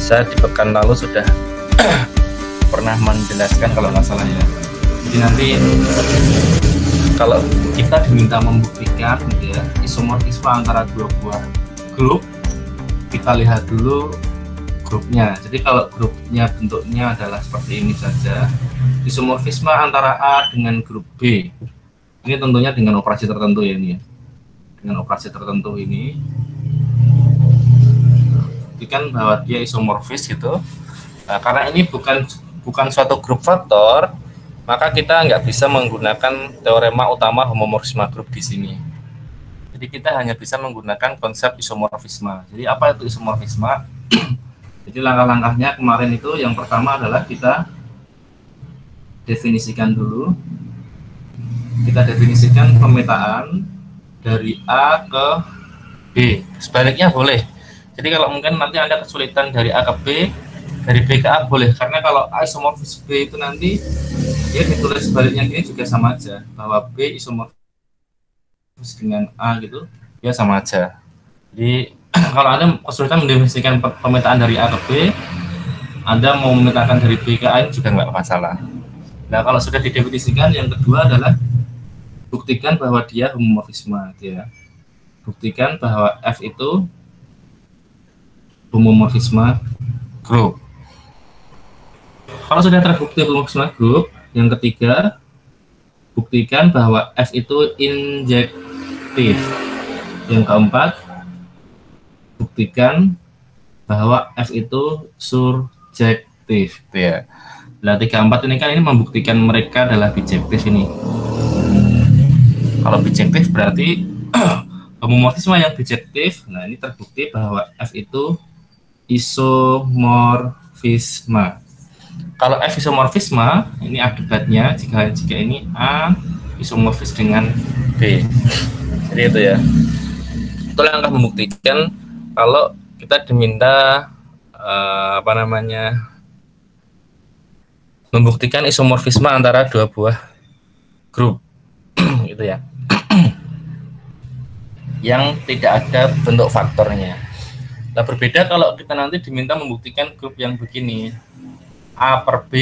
Saya di pekan lalu sudah pernah menjelaskan kalau nggak salah ya. Jadi nanti kalau kita diminta membuktikan gitu ya, isomorfisme antara dua buah grup, kita lihat dulu grupnya. Jadi kalau grupnya bentuknya adalah seperti ini saja, isomorfisme antara A dengan grup B, ini tentunya dengan operasi tertentu ya ini ya. Dengan operasi tertentu ini buktikan bahwa dia isomorfis gitu. Nah, karena ini bukan suatu grup faktor, maka kita nggak bisa menggunakan teorema utama homomorfisme grup di sini. Jadi kita hanya bisa menggunakan konsep isomorfisme. Jadi apa itu isomorfisme? Jadi langkah-langkahnya kemarin itu yang pertama adalah kita definisikan dulu. Kita definisikan pemetaan dari A ke B. Sebaliknya boleh. Jadi kalau mungkin nanti Anda kesulitan dari A ke B, dari B ke A boleh. Karena kalau A isomorfis B itu nanti dia ditulis sebaliknya gini juga sama aja. Bahwa B isomorfis dengan A gitu, ya sama aja. Jadi kalau Anda kesulitan mendefinisikan pemetaan dari A ke B, Anda mau memetakan dari B ke A ini juga nggak masalah. Nah kalau sudah didefinisikan, yang kedua adalah buktikan bahwa dia homomorfisme. Ya. Buktikan bahwa F itu homomorfisme grup. Kalau sudah terbukti homomorfisme grup, yang ketiga, buktikan bahwa F itu injektif. Yang keempat, buktikan bahwa F itu surjektif. Ya. Nah, 3-4 ini kan ini membuktikan mereka adalah bijektif ini. Kalau bijektif berarti homomorfisme yang bijektif. Nah, ini terbukti bahwa F itu isomorfisme. Kalau F isomorfisme, ini akibatnya jika ini A isomorfis dengan B. Jadi itu ya. Itu langkah membuktikan kalau kita diminta membuktikan isomorfisme antara dua buah grup gitu ya. Yang tidak ada bentuk faktornya. Nah, berbeda kalau kita nanti diminta membuktikan grup yang begini, A per B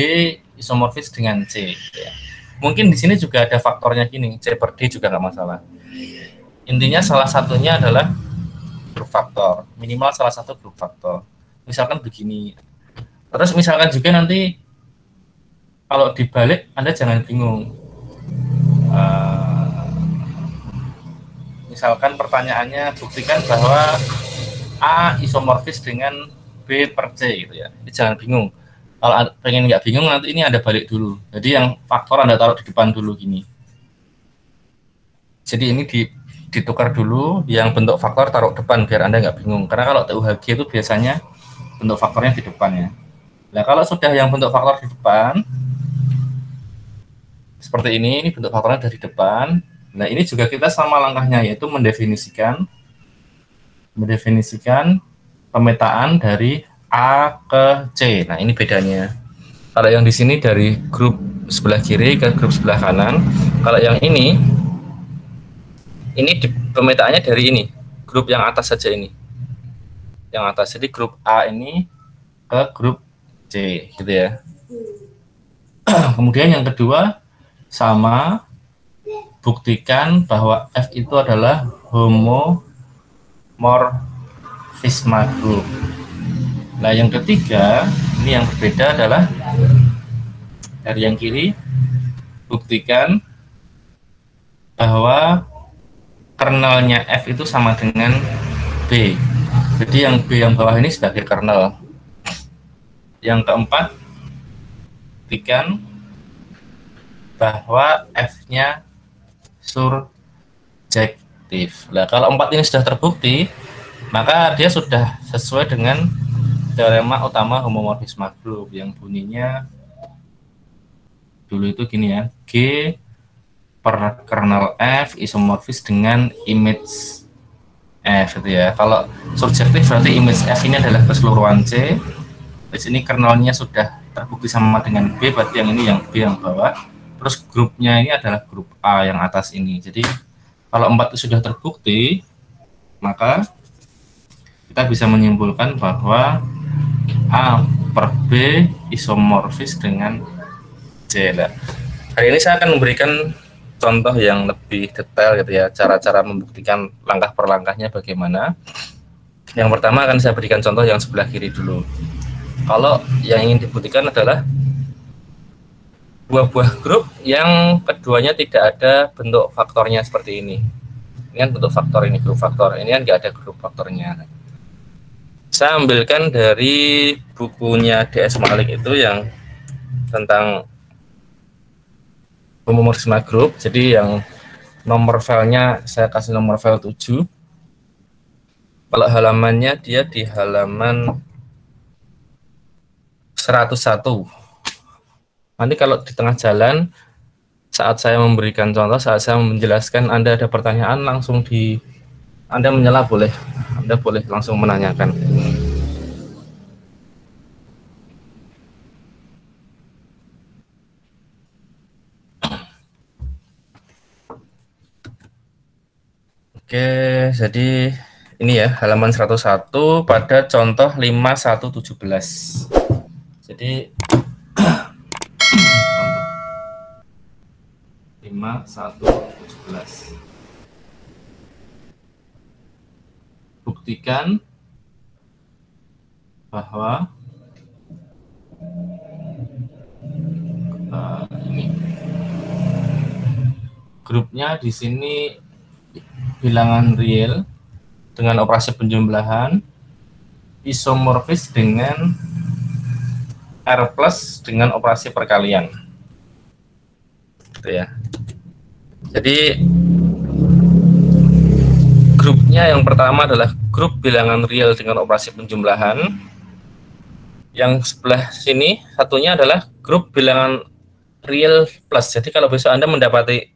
isomorfis dengan C. Ya. Mungkin di sini juga ada faktornya gini, C per D juga nggak masalah. Intinya salah satunya adalah grup faktor, minimal salah satu grup faktor. Misalkan begini. Terus misalkan juga nanti kalau dibalik, Anda jangan bingung. Misalkan pertanyaannya buktikan bahwa A isomorfis dengan B per C gitu ya. Jadi jangan bingung. Kalau pengen nggak bingung nanti ini Anda balik dulu. Jadi yang faktor Anda taruh di depan dulu gini. Jadi ini ditukar dulu, yang bentuk faktor taruh depan biar Anda nggak bingung. Karena kalau TUHG itu biasanya bentuk faktornya di depannya. Nah kalau sudah yang bentuk faktor di depan seperti ini bentuk faktornya dari depan. Nah ini juga kita sama langkahnya, yaitu mendefinisikan pemetaan dari A ke C. Nah ini bedanya. Kalau yang di sini dari grup sebelah kiri ke grup sebelah kanan. Kalau yang ini pemetaannya dari ini, grup yang atas saja ini. Yang atas, jadi grup A ini ke grup C, gitu ya. Kemudian yang kedua, sama, buktikan bahwa F itu adalah homomorfisme grup. Nah, yang ketiga, ini yang berbeda adalah dari yang kiri, buktikan bahwa kernelnya F itu sama dengan B. Jadi yang B yang bawah ini sebagai kernel. Yang keempat, buktikan bahwa F-nya surjektif. Nah, kalau 4 ini sudah terbukti, maka dia sudah sesuai dengan teorema utama homomorfisme grup yang bunyinya dulu itu gini ya, G per kernel F isomorfis dengan image F itu ya. Kalau surjektif berarti image F ini adalah keseluruhan C. Di sini kernelnya sudah terbukti sama dengan B, berarti yang ini yang B yang bawah. Terus grupnya ini adalah grup A yang atas ini. Jadi kalau 4 itu sudah terbukti, maka kita bisa menyimpulkan bahwa A per B isomorfis dengan C. Nah, hari ini saya akan memberikan contoh yang lebih detail gitu ya, cara-cara membuktikan langkah per langkahnya bagaimana. Yang pertama akan saya berikan contoh yang sebelah kiri dulu. Kalau yang ingin dibuktikan adalah buah-buah grup yang keduanya tidak ada bentuk faktornya seperti ini. Ini kan bentuk faktor, ini grup faktor, ini kan nggak ada grup faktornya. Saya ambilkan dari bukunya DS Malik itu yang tentang homomorfisme grup. Jadi yang nomor filenya saya kasih nomor file 7. Kalau halamannya dia di halaman 101. Nanti kalau di tengah jalan saat saya memberikan contoh, saat saya menjelaskan, Anda ada pertanyaan langsung Anda menyela boleh, Anda boleh langsung menanyakan. Oke, jadi ini ya halaman 101 pada contoh 5117. Jadi 5117. Buktikan bahwa ini grupnya di sini bilangan real dengan operasi penjumlahan isomorfis dengan R plus dengan operasi perkalian. Gitu ya. Jadi grupnya yang pertama adalah grup bilangan real dengan operasi penjumlahan. Yang sebelah sini satunya adalah grup bilangan real plus. Jadi kalau besok Anda mendapati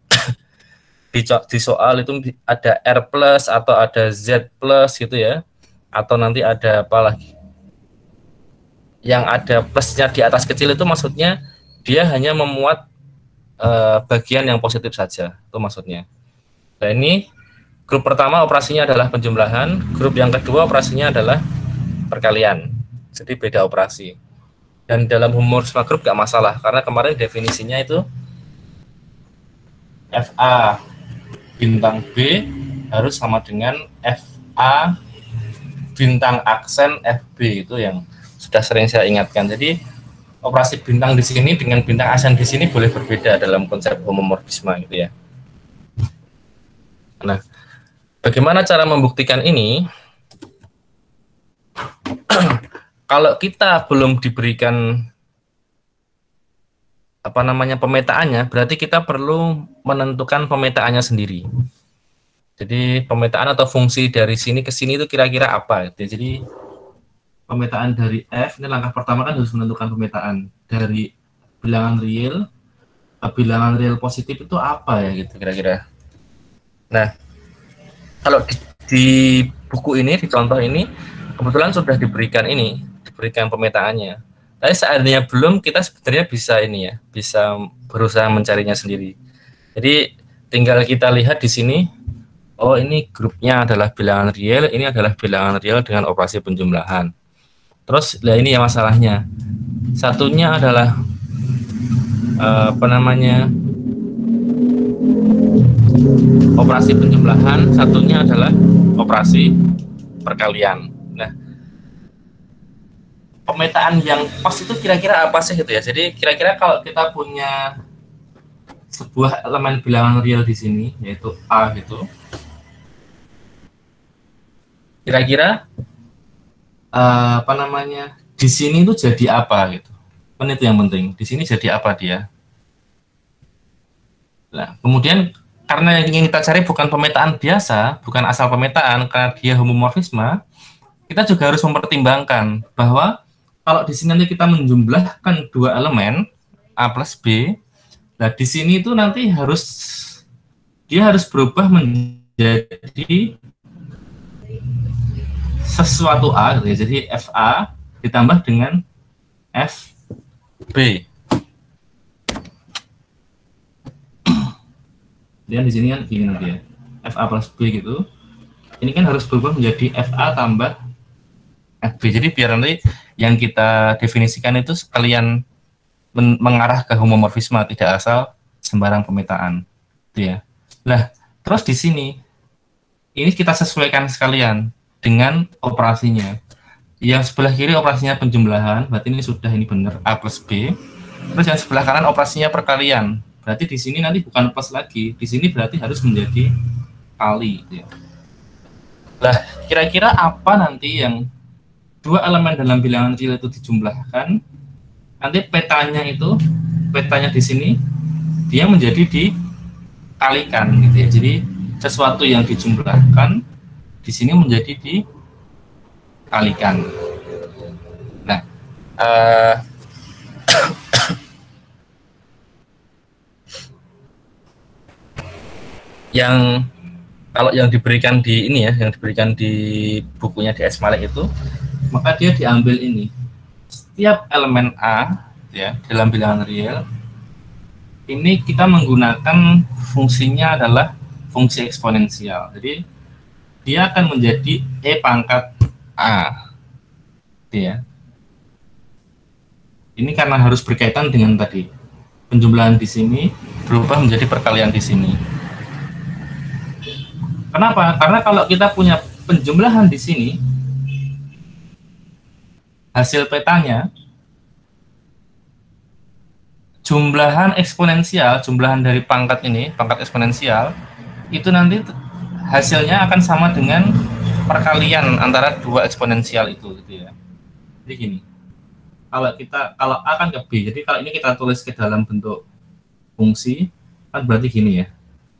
di soal itu ada R plus atau ada Z plus gitu ya, atau nanti ada apa lagi yang ada plusnya di atas kecil, itu maksudnya dia hanya memuat bagian yang positif saja, itu maksudnya. Nah, ini grup pertama operasinya adalah penjumlahan, grup yang kedua operasinya adalah perkalian, jadi beda operasi. Dan dalam homomorfisme grup gak masalah, karena kemarin definisinya itu FA bintang B harus sama dengan FA bintang aksen FB, itu yang sudah sering saya ingatkan. Jadi operasi bintang di sini dengan bintang aksen di sini boleh berbeda dalam konsep homomorfisme gitu ya. Nah, bagaimana cara membuktikan ini? Kalau kita belum diberikan pemetaannya, berarti kita perlu menentukan pemetaannya sendiri. Jadi pemetaan atau fungsi dari sini ke sini itu kira-kira apa? Jadi pemetaan dari F, ini langkah pertama kan harus menentukan pemetaan dari bilangan real positif itu apa ya gitu kira-kira. Nah, kalau di buku ini, di contoh ini kebetulan sudah diberikan pemetaannya. Tapi seandainya belum, kita sebenarnya bisa berusaha mencarinya sendiri. Jadi tinggal kita lihat di sini, oh ini grupnya adalah bilangan real, ini adalah bilangan real dengan operasi penjumlahan. Terus, ini yang masalahnya. Satunya adalah operasi penjumlahan, satunya adalah operasi perkalian. Nah, pemetaan yang pas itu kira-kira apa sih gitu ya. Jadi kira-kira kalau kita punya sebuah elemen bilangan real di sini, yaitu A gitu, kira-kira di sini itu jadi apa gitu. Kan itu yang penting. Di sini jadi apa dia. Nah, kemudian karena yang ingin kita cari bukan pemetaan biasa, bukan asal pemetaan, karena dia homomorfisme, kita juga harus mempertimbangkan bahwa kalau di sini nanti kita menjumlahkan dua elemen A plus B, nah di sini itu nanti dia harus berubah menjadi sesuatu A, gitu ya. Jadi FA ditambah dengan FB. Dan di sini kan gini nanti ya, FA plus B gitu. Ini kan harus berubah menjadi FA tambah FB. Jadi biar nanti yang kita definisikan itu sekalian mengarah ke homomorfisme, tidak asal sembarang pemetaan, gitu ya. Nah, terus di sini ini kita sesuaikan sekalian dengan operasinya. Yang sebelah kiri operasinya penjumlahan, berarti ini sudah, ini benar, A plus B. Terus yang sebelah kanan operasinya perkalian, berarti di sini nanti bukan plus lagi, di sini berarti harus menjadi kali, gitu ya. Nah, kira-kira apa nanti yang dua elemen dalam bilangan real itu dijumlahkan, nanti petanya di sini dia menjadi dikalikan, gitu ya. Jadi sesuatu yang dijumlahkan di sini menjadi dikalikan. Nah, yang kalau yang diberikan di ini ya, yang diberikan di bukunya di S. Malik itu, maka dia diambil ini. Setiap elemen A ya dalam bilangan real ini kita menggunakan fungsinya adalah fungsi eksponensial. Jadi dia akan menjadi E pangkat A. Ya. Ini karena harus berkaitan dengan tadi penjumlahan di sini berubah menjadi perkalian di sini. Kenapa? Karena kalau kita punya penjumlahan di sini, hasil petanya jumlahan eksponensial, jumlahan dari pangkat ini, pangkat eksponensial, itu nanti hasilnya akan sama dengan perkalian antara dua eksponensial itu, gitu ya. Jadi gini, kalau A kan ke B, jadi kalau ini kita tulis ke dalam bentuk fungsi, kan berarti gini ya,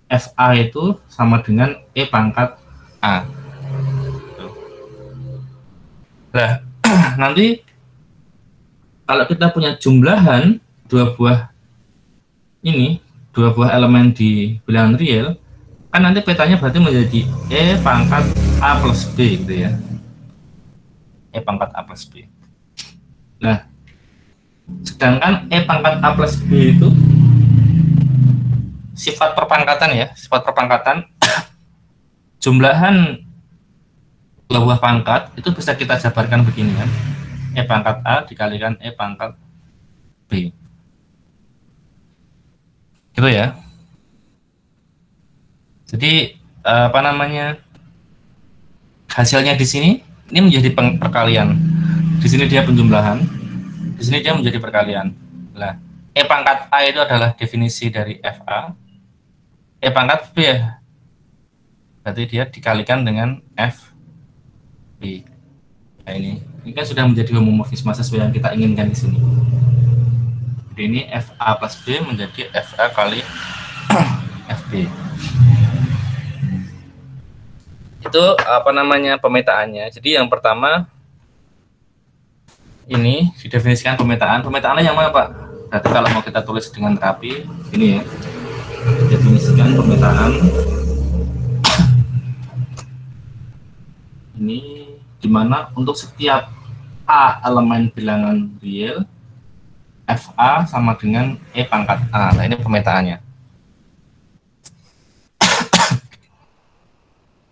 FA itu sama dengan E pangkat A. Nah, nanti kalau kita punya jumlahan dua buah elemen di bilangan real, kan nanti petanya berarti menjadi E pangkat A plus B, gitu ya. E pangkat A plus B. Nah, sedangkan E pangkat A plus B itu sifat perpangkatan ya, sifat perpangkatan jumlahan dua buah pangkat itu bisa kita jabarkan begini kan, E pangkat A dikalikan E pangkat B, gitu ya. Jadi apa namanya, hasilnya di sini ini menjadi perkalian, di sini dia penjumlahan, di sini dia menjadi perkalian. Nah, E pangkat A itu adalah definisi dari FA, E pangkat B ya, berarti dia dikalikan dengan FB. Nah, ini kan sudah menjadi homomorfisme sesuai yang kita inginkan di sini. Jadi ini FA plus B menjadi FA kali FB. Itu apa namanya pemetaannya. Jadi yang pertama ini didefinisikan pemetaan. Pemetaannya yang mana, Pak? Berarti kalau mau kita tulis dengan rapi, ini ya. Definisikan pemetaan. Ini dimana untuk setiap A elemen bilangan real, FA sama dengan E pangkat A. Nah, ini pemetaannya.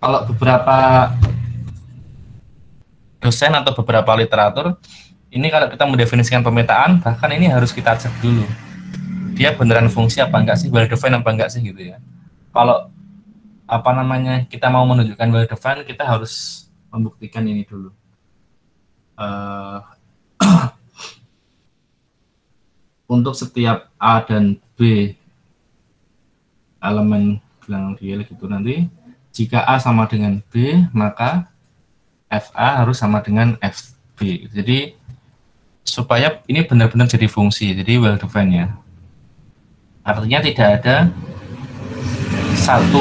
Kalau beberapa dosen atau beberapa literatur, ini kalau kita mendefinisikan pemetaan, bahkan ini harus kita cek dulu. Dia beneran fungsi apa enggak sih, well defined apa enggak sih, gitu ya. Kalau apa namanya, kita mau menunjukkan well defined, kita harus membuktikan ini dulu. Untuk setiap A dan B elemen bilangan real gitu, nanti jika A sama dengan B, maka FA harus sama dengan FB. Jadi supaya ini benar-benar jadi fungsi, jadi well defined ya. Artinya tidak ada satu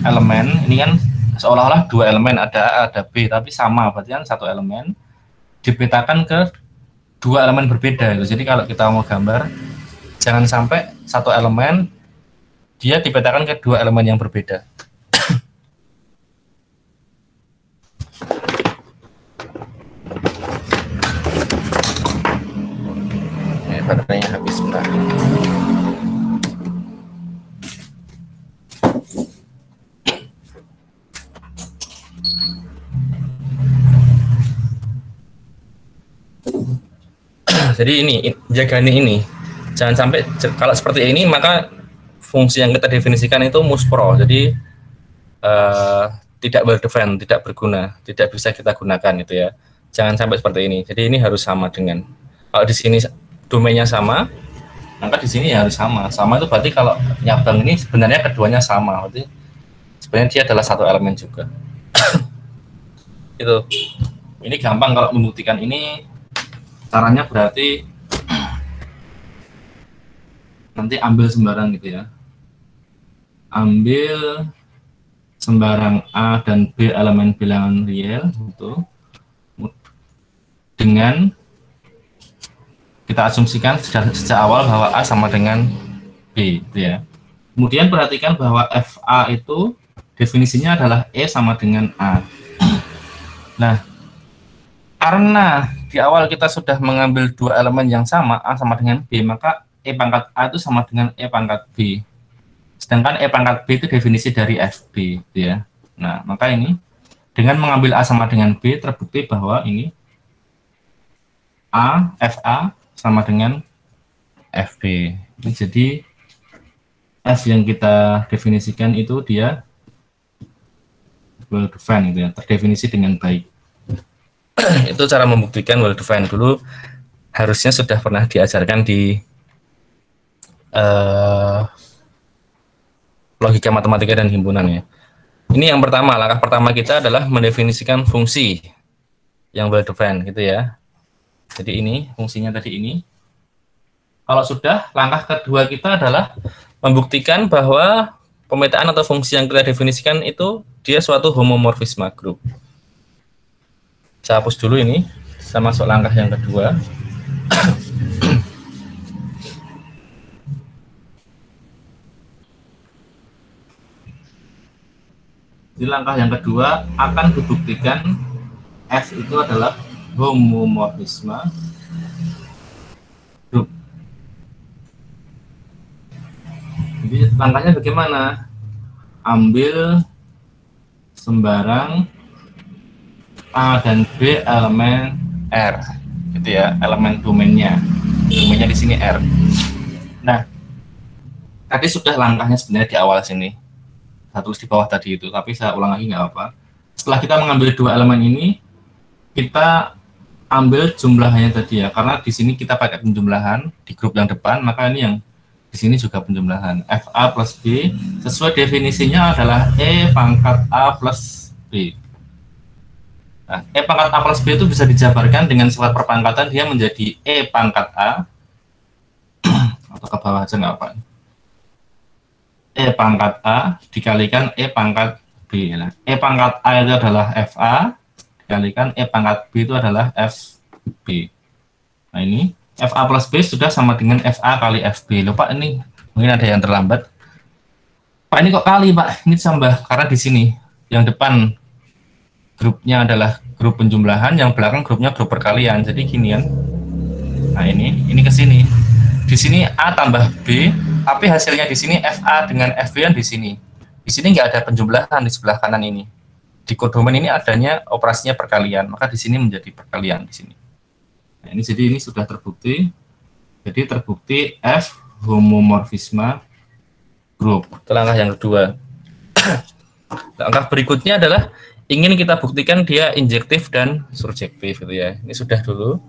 elemen, ini kan seolah-olah dua elemen, ada A, ada B, tapi sama, berarti kan satu elemen dipetakan ke dua elemen berbeda. Jadi kalau kita mau gambar, jangan sampai satu elemen dia dipetakan ke dua elemen yang berbeda. Baterainya habis, sebentar. Jadi ini jaga ini. Jangan sampai kalau seperti ini maka fungsi yang kita definisikan itu muspro. Jadi tidak well defined, tidak berguna, tidak bisa kita gunakan itu ya. Jangan sampai seperti ini. Jadi ini harus sama dengan, kalau di sini domainnya sama, maka di sini ya harus sama. Sama itu berarti kalau nyabang ini sebenarnya keduanya sama. Berarti sebenarnya dia adalah satu elemen juga. Itu. Ini gampang kalau membuktikan ini. Caranya berarti nanti ambil sembarang gitu ya. Ambil sembarang A dan B elemen bilangan real itu dengan kita asumsikan sejak awal bahwa A sama dengan B gitu ya. Kemudian perhatikan bahwa FA itu definisinya adalah E sama dengan A. Nah, karena di awal kita sudah mengambil dua elemen yang sama, A sama dengan B, maka E pangkat A itu sama dengan E pangkat B. Sedangkan E pangkat B itu definisi dari FB, gitu ya. Nah, maka ini dengan mengambil A sama dengan B, terbukti bahwa ini FA sama dengan FB. Jadi F yang kita definisikan itu dia well defined, gitu ya, terdefinisi dengan baik. Itu cara membuktikan well defined. Dulu harusnya sudah pernah diajarkan di logika matematika dan himpunan ya. Ini yang pertama, langkah pertama kita adalah mendefinisikan fungsi yang well defined gitu ya. Jadi ini fungsinya tadi ini. Kalau sudah, langkah kedua kita adalah membuktikan bahwa pemetaan atau fungsi yang kita definisikan itu dia suatu homomorfisme grup. Saya hapus dulu ini, saya masuk langkah yang kedua. Di langkah yang kedua akan dibuktikan F itu adalah homomorfisme grup. Jadi langkahnya bagaimana? Ambil sembarang A dan B elemen R, gitu ya, elemen domainnya. Domainnya di sini R. Nah, tadi sudah langkahnya sebenarnya di awal sini. Saya tulis di bawah tadi itu, tapi saya ulang lagi nggak apa-apa. Setelah kita mengambil dua elemen ini, kita ambil jumlahnya tadi ya, karena di sini kita pakai penjumlahan di grup yang depan, maka ini yang di sini juga penjumlahan FA plus B sesuai definisinya adalah E pangkat A plus B. Nah, E pangkat A plus B itu bisa dijabarkan dengan sifat perpangkatan, dia menjadi E pangkat A atau ke bawah aja nggak apa. E pangkat A dikalikan E pangkat B. Nah, E pangkat A itu adalah FA, dikalikan E pangkat B itu adalah FB. Nah, ini FA plus B sudah sama dengan FA kali FB. Loh Pak, ini mungkin ada yang terlambat. Pak, ini kok kali Pak? Ini tambah, karena di sini yang depan grupnya adalah grup penjumlahan, yang belakang grupnya grup perkalian. Jadi gini kan. Nah, ini ke sini. Di sini A tambah B, tapi hasilnya di sini FA dengan FB yang di sini. Di sini nggak ada penjumlahan di sebelah kanan ini. Di kodomen ini adanya operasinya perkalian, maka di sini menjadi perkalian di sini. Nah, ini jadi ini sudah terbukti. Jadi terbukti F homomorfisme grup. Itu langkah yang kedua. Langkah berikutnya adalah ingin kita buktikan dia injektif dan surjektif gitu ya. Ini sudah dulu.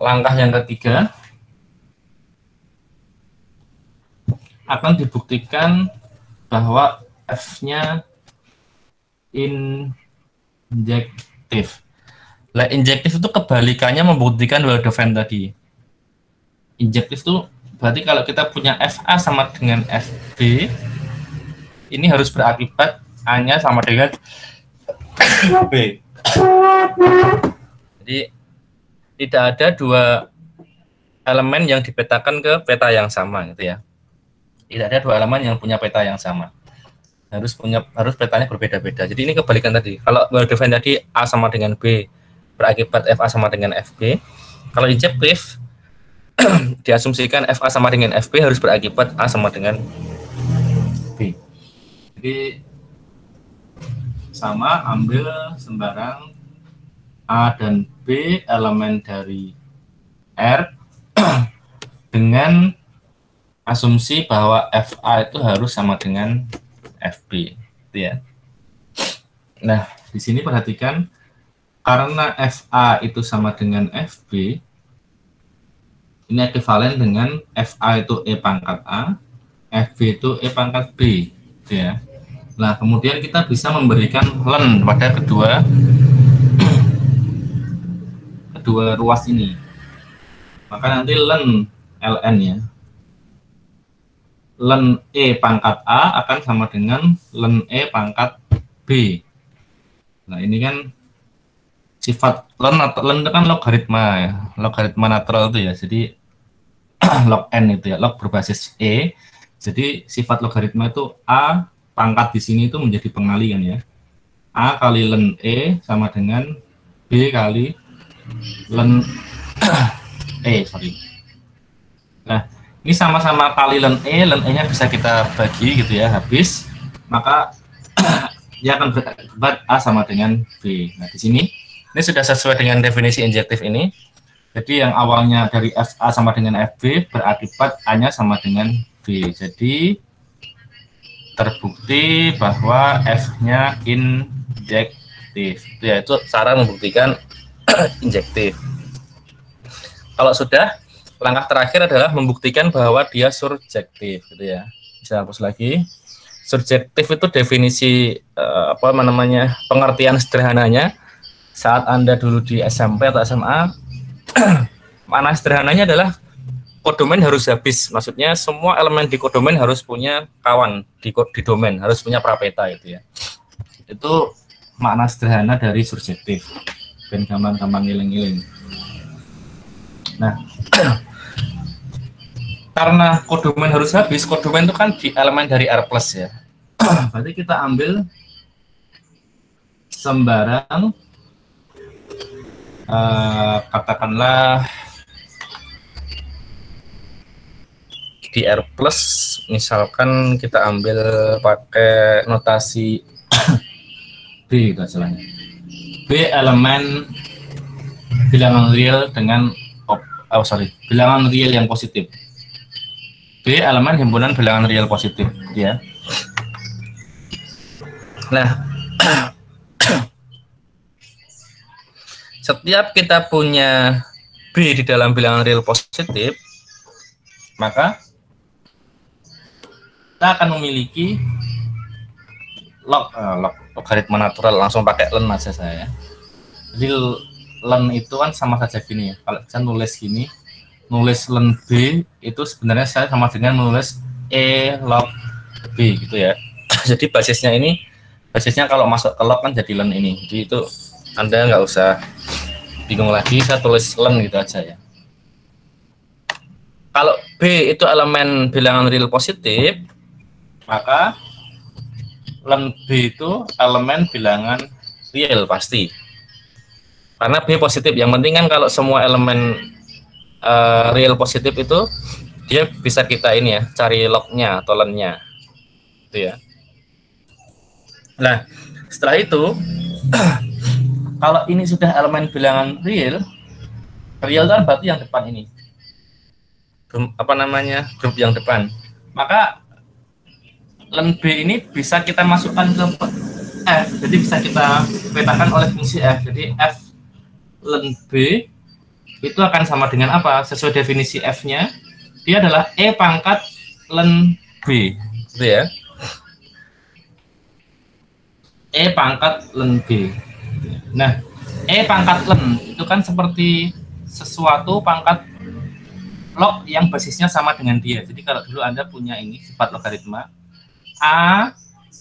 Langkah yang ketiga akan dibuktikan bahwa F-nya injektif. Lah, injektif itu kebalikannya membuktikan well defined tadi. Injektif itu berarti kalau kita punya FA sama dengan FB, ini harus berakibat A-nya sama dengan B. Jadi tidak ada dua elemen yang dipetakan ke peta yang sama gitu ya. Tidak ada dua elemen yang punya peta yang sama. Harus petanya berbeda-beda. Jadi ini kebalikan tadi. Kalau well defined tadi A sama dengan B berakibat FA sama dengan FB. Kalau injektif diasumsikan FA sama dengan FB harus berakibat A sama dengan B. Jadi sama ambil sembarang A dan B elemen dari R dengan asumsi bahwa FA itu harus sama dengan FB, gitu ya. Nah, di sini perhatikan, karena FA itu sama dengan FB, ini ekuivalen dengan FA itu E pangkat A, FB itu E pangkat B, gitu ya. Nah, kemudian kita bisa memberikan len pada kedua ruas ini. Maka nanti len ln ya, len E pangkat A akan sama dengan len E pangkat B. Nah, ini kan sifat len itu kan logaritma ya, logaritma natural itu ya. Jadi log n itu ya, log berbasis E. Jadi sifat logaritma itu A pangkat di sini itu menjadi pengalian ya. A kali len E sama dengan B kali len sorry. Nah, ini sama-sama kali len E-nya bisa kita bagi gitu ya, habis. Maka dia akan berakibat A sama dengan B. Nah, di sini ini sudah sesuai dengan definisi injektif ini. Jadi yang awalnya dari FA sama dengan FB berakibat A-nya sama dengan B. Jadi terbukti bahwa F-nya injektif. Itu cara membuktikan injektif. Kalau sudah, langkah terakhir adalah membuktikan bahwa dia surjektif, gitu ya. Bisa hapus lagi. Surjektif itu definisi pengertian sederhananya saat Anda dulu di SMP atau SMA, mana sederhananya adalah kodomain harus habis. Maksudnya semua elemen di kodomain harus punya kawan di domain, harus punya prapeta itu ya. Itu makna sederhana dari surjektif. Ben gampang-gampang ngiling-ngiling. Nah, karena kodomain harus habis, kodomain itu kan di elemen dari R plus ya. Berarti kita ambil sembarang katakanlah di R plus, misalkan kita ambil pakai notasi B gitu aja. B elemen bilangan real dengan bilangan real yang positif. B elemen himpunan bilangan real positif ya. Nah, setiap kita punya B di dalam bilangan real positif, maka kita akan memiliki logaritma natural. Langsung pakai len aja saya. Jadi len itu kan sama saja gini ya. Kalau saya nulis gini, nulis len B itu sebenarnya saya sama dengan nulis E log B gitu ya. Jadi basisnya kalau masuk ke log kan jadi len ini. Jadi itu Anda nggak usah bingung lagi, saya tulis len gitu aja ya. Kalau B itu elemen bilangan real positif, maka len B itu elemen bilangan real pasti. Karena B positif, yang penting kan kalau semua elemen real positif itu dia bisa kita ini ya, cari lognya atau lennya. Itu ya. Nah, setelah itu kalau ini sudah elemen bilangan real kan berarti yang depan ini. Grup yang depan. Maka len B ini bisa kita masukkan ke F, jadi bisa kita petakan oleh fungsi F. Jadi F len B itu akan sama dengan apa? Sesuai definisi F-nya, dia adalah E pangkat len B, gitu ya. E pangkat len B. Nah, E pangkat len itu kan seperti sesuatu pangkat log yang basisnya sama dengan dia. Jadi kalau dulu Anda punya ini sifat logaritma, A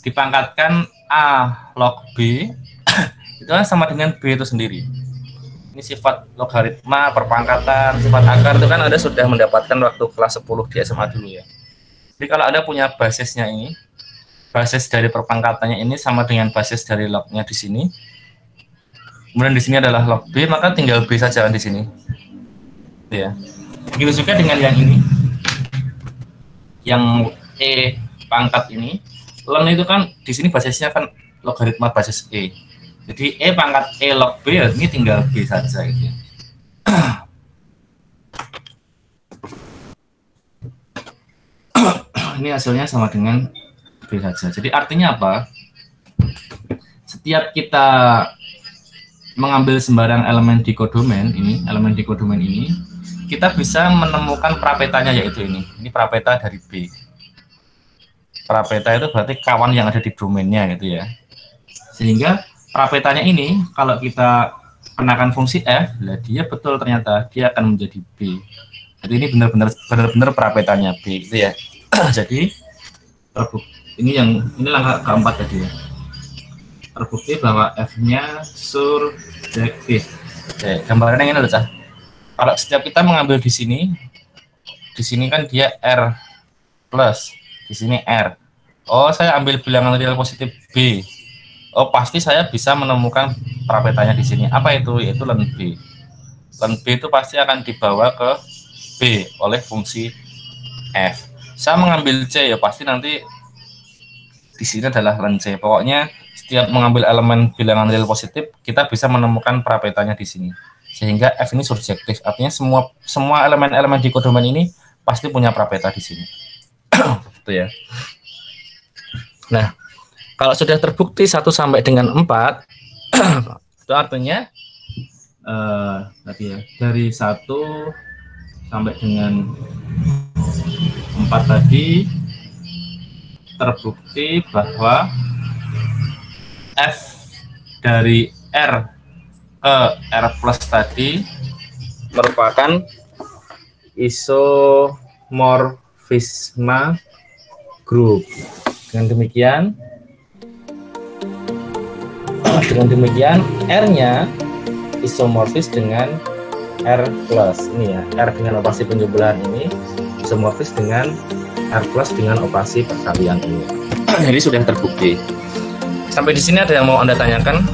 dipangkatkan A log B, itu kan sama dengan B itu sendiri. Ini sifat logaritma, perpangkatan, sifat akar itu kan Anda sudah mendapatkan waktu kelas 10 di SMA dulu ya. Jadi kalau Anda punya basisnya ini, basis dari perpangkatannya ini sama dengan basis dari lognya di sini. Kemudian di sini adalah log B, maka tinggal B saja di sini. Ya. Begitu juga dengan yang ini. Yang E pangkat ini, len itu kan di sini basisnya kan logaritma basis E. Jadi E pangkat E log B, ini tinggal B saja gitu. Ini hasilnya sama dengan B saja. Jadi artinya apa? Setiap kita mengambil sembarang elemen di kodomen ini, kita bisa menemukan prapetanya, yaitu ini. Ini prapeta dari B. Prapeta itu berarti kawan yang ada di domainnya gitu ya. Sehingga prapetanya ini kalau kita kenakan fungsi f, dia betul ternyata dia akan menjadi B. Jadi ini benar-benar prapetanya B gitu ya. Jadi ini langkah keempat tadi ya. Terbukti bahwa f-nya surjektif. Oke, gambarannya ini loh, Cah. Kalau setiap kita mengambil di sini kan dia R plus, di sini R. Oh, saya ambil bilangan real positif B. Oh, pasti saya bisa menemukan prapetanya di sini. Apa itu? Yaitu len B. Len B itu pasti akan dibawa ke B oleh fungsi f. Saya mengambil C, ya pasti nanti di sini adalah len C. Pokoknya setiap mengambil elemen bilangan real positif, kita bisa menemukan prapetanya di sini. Sehingga f ini surjektif. Artinya semua elemen-elemen di kodomen ini pasti punya prapeta di sini. Gitu ya. Nah, kalau sudah terbukti 1 sampai dengan 4, itu artinya tadi ya, dari 1 sampai dengan 4 tadi terbukti bahwa f dari R ke R plus tadi merupakan isomorfisme grup. Dengan demikian R-nya isomorfis dengan R plus ini ya, R dengan operasi penjumlahan ini isomorfis dengan R plus dengan operasi perkalian ini. Jadi sudah terbukti. Sampai di sini ada yang mau Anda tanyakan?